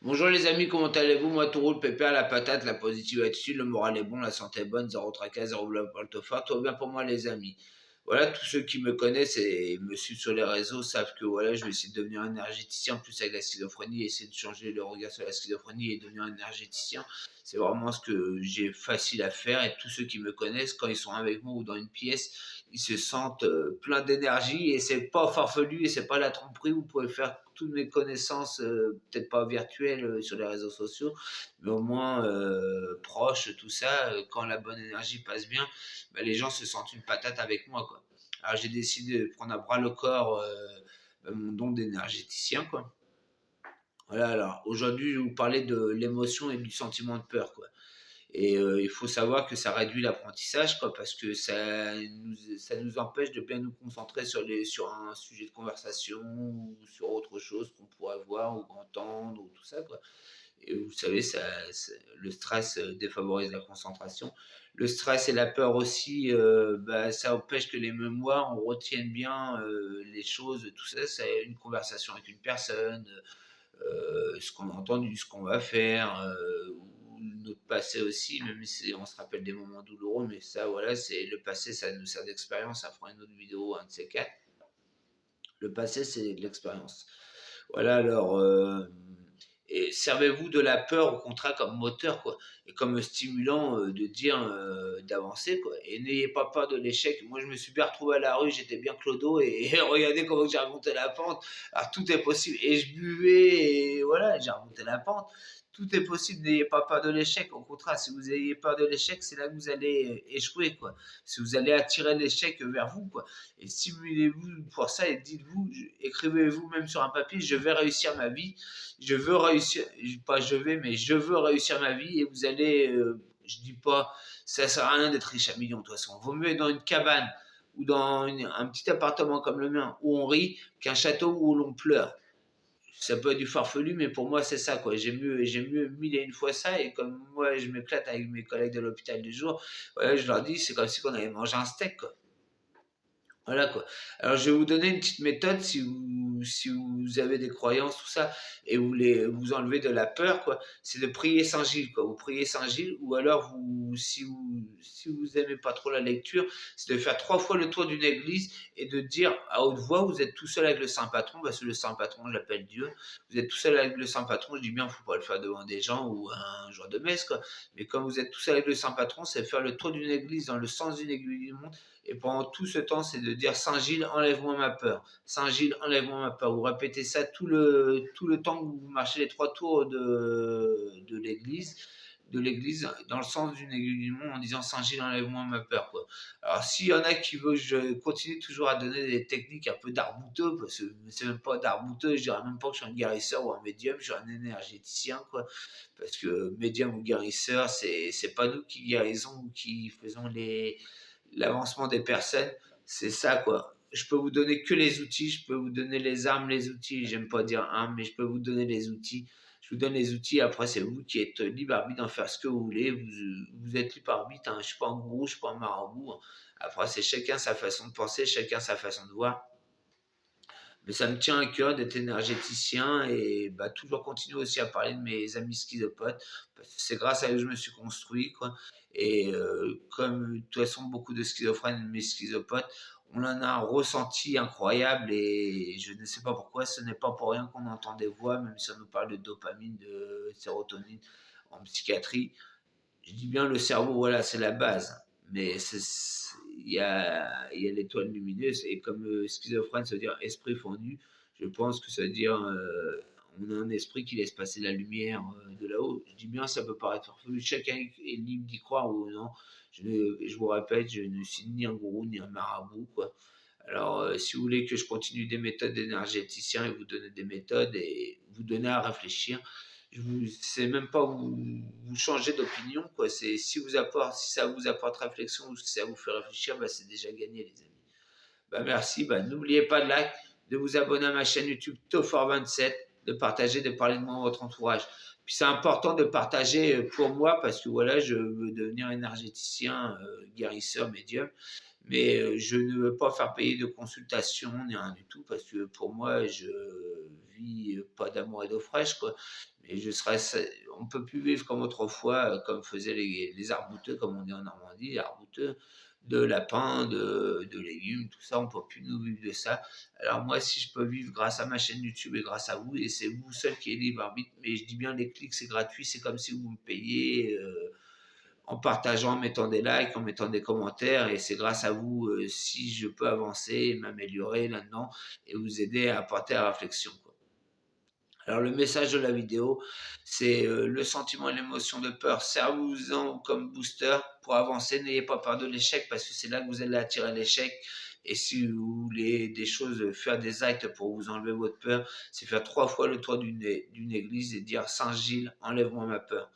Bonjour les amis, comment allez-vous? Moi tout roule, pépère, la patate, la positive attitude, le moral est bon, la santé est bonne, zéro tracas, zéro volte-face, tout va bien pour moi les amis. Voilà, tous ceux qui me connaissent et me suivent sur les réseaux savent que voilà, je vais essayer de devenir un énergéticien, en plus avec la schizophrénie, essayer de changer le regard sur la schizophrénie et devenir un énergéticien. C'est vraiment ce que j'ai facile à faire et tous ceux qui me connaissent, quand ils sont avec moi ou dans une pièce, ils se sentent pleins d'énergie et c'est pas farfelu et c'est pas la tromperie. Vous pouvez faire toutes mes connaissances, peut-être pas virtuelles sur les réseaux sociaux, mais au moins proches, tout ça. Quand la bonne énergie passe bien, bah, les gens se sentent une patate avec moi, quoi. Alors j'ai décidé de prendre à bras le corps mon don d'énergéticien, quoi. Voilà, alors aujourd'hui, je vais vous parler de l'émotion et du sentiment de peur, quoi. Et il faut savoir que ça réduit l'apprentissage, quoi, parce que ça nous empêche de bien nous concentrer sur un sujet de conversation ou sur autre chose qu'on pourrait voir ou entendre ou tout ça, quoi. Et vous savez, le stress défavorise la concentration. Le stress et la peur aussi, bah, ça empêche que les mémoires, on retienne bien les choses, tout ça. C'est une conversation avec une personne, ce qu'on a entendu, ce qu'on va faire, ou notre passé aussi, même si on se rappelle des moments douloureux, mais ça, voilà, c'est le passé, ça nous sert d'expérience. Ça fera une autre vidéo, un de ces quatre. Le passé, c'est de l'expérience. Voilà, alors, et servez-vous de la peur au contraire comme moteur, quoi, et comme stimulant de dire d'avancer, quoi. Et n'ayez pas peur de l'échec. Moi, je me suis bien retrouvé à la rue, j'étais bien clodo, et regardez comment j'ai remonté la pente. Alors, tout est possible. Et je buvais, et voilà, j'ai remonté la pente. Tout est possible, n'ayez pas peur de l'échec. Au contraire, si vous ayez peur de l'échec, c'est là que vous allez échouer, quoi. Si vous allez attirer l'échec vers vous, quoi. Et stimulez-vous pour ça et dites-vous, écrivez-vous même sur un papier, je vais réussir ma vie, je veux réussir, pas je vais, mais je veux réussir ma vie et vous allez, je dis pas, ça sert à rien d'être riche à millions de toute façon. Vaut mieux être dans une cabane ou dans un petit appartement comme le mien où on rit qu'un château où l'on pleure. Ça peut être du farfelu, mais pour moi, c'est ça, quoi. J'ai mieux mille et une fois ça. Et comme moi, je m'éclate avec mes collègues de l'hôpital du jour, voilà, je leur dis, c'est comme si on avait mangé un steak, quoi. Voilà, quoi. Alors je vais vous donner une petite méthode si vous avez des croyances, tout ça, et vous enlevez de la peur, quoi. C'est de prier Saint Gilles, quoi. Vous priez Saint Gilles, ou alors si vous aimez pas trop la lecture, c'est de faire 3 fois le tour d'une église et de dire à haute voix, vous êtes tout seul avec le Saint Patron, parce que le Saint Patron, je l'appelle Dieu. Vous êtes tout seul avec le Saint Patron, je dis bien, faut pas le faire devant des gens ou un jour de messe, quoi. Mais quand vous êtes tout seul avec le Saint Patron, c'est faire le tour d'une église dans le sens d'une aiguille du monde. Et pendant tout ce temps, c'est de dire Saint Gilles, enlève-moi ma peur. Saint Gilles, enlève-moi ma peur. Vous répétez ça tout le temps que vous marchez les 3 tours de l'église, dans le sens d'une aiguille du monde en disant Saint Gilles, enlève-moi ma peur, quoi. Alors, s'il y en a qui veulent que je continue toujours à donner des techniques un peu d'arbouteux, parce que c'est même pas d'arbouteux, je dirais même pas que je suis un guérisseur ou un médium, je suis un énergéticien, quoi. Parce que médium ou guérisseur, c'est pas nous qui guérissons ou qui faisons l'avancement des personnes, c'est ça, quoi. Je peux vous donner que les outils, je peux vous donner les armes, les outils. J'aime pas dire armes, mais je peux vous donner les outils. Je vous donne les outils. Après, c'est vous qui êtes libre arbitre d'en faire ce que vous voulez. Vous êtes libre arbitre. Hein. Je suis pas un gourou, je suis pas un marabout. Hein. Après, c'est chacun sa façon de penser, chacun sa façon de voir. Mais ça me tient à cœur d'être énergéticien et bah, toujours continuer aussi à parler de mes amis schizopotes, parce que c'est grâce à eux que je me suis construit, quoi. Et comme de toute façon beaucoup de schizophrènes, mes schizopotes, on en a un ressenti incroyable et je ne sais pas pourquoi, ce n'est pas pour rien qu'on entend des voix, même si on nous parle de dopamine, de sérotonine en psychiatrie. Je dis bien le cerveau, voilà, c'est la base. Mais il y a l'étoile lumineuse, et comme schizophrène, ça veut dire esprit fondu, je pense que ça veut dire on a un esprit qui laisse passer la lumière de là-haut. Je dis bien, ça peut paraître farfelu, chacun est libre d'y croire ou non. Je vous répète, je ne suis ni un gourou ni un marabout, quoi. Alors, si vous voulez que je continue des méthodes d'énergéticien et vous donner des méthodes et vous donner à réfléchir, c'est même pas vous changer d'opinion, quoi. C'est si ça vous apporte réflexion ou si ça vous fait réfléchir, bah, c'est déjà gagné, les amis. Bah, merci. Bah, n'oubliez pas de like, de vous abonner à ma chaîne YouTube Tofor27, de partager, de parler de moi à votre entourage. Puis c'est important de partager pour moi parce que voilà, je veux devenir énergéticien, guérisseur, médium. Mais je ne veux pas faire payer de consultation ni rien du tout parce que pour moi, je vis pas d'amour et d'eau fraîche, quoi. Mais on peut plus vivre comme autrefois, comme faisaient les arbouteux, comme on dit en Normandie, les arbouteux, de lapins, de légumes, tout ça, on peut plus nous vivre de ça. Alors moi, si je peux vivre grâce à ma chaîne YouTube et grâce à vous, et c'est vous seul qui est libre arbitre, mais je dis bien les clics, c'est gratuit, c'est comme si vous me payiez en partageant, en mettant des likes, en mettant des commentaires, et c'est grâce à vous si je peux avancer et m'améliorer là-dedans et vous aider à apporter la réflexion, quoi. Alors le message de la vidéo, c'est le sentiment et l'émotion de peur, servez-vous-en comme booster pour avancer, n'ayez pas peur de l'échec parce que c'est là que vous allez attirer l'échec. Et si vous voulez des choses, faire des actes pour vous enlever votre peur, c'est faire 3 fois le tour d'une église et dire Saint Gilles, enlève-moi ma peur.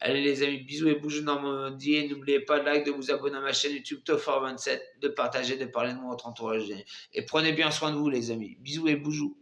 Allez les amis, bisous et bouges Normandie. Et n'oubliez pas de like, de vous abonner à ma chaîne YouTube Top 27, de partager, de parler de moi à votre entourage. Et prenez bien soin de vous les amis. Bisous et bougeous.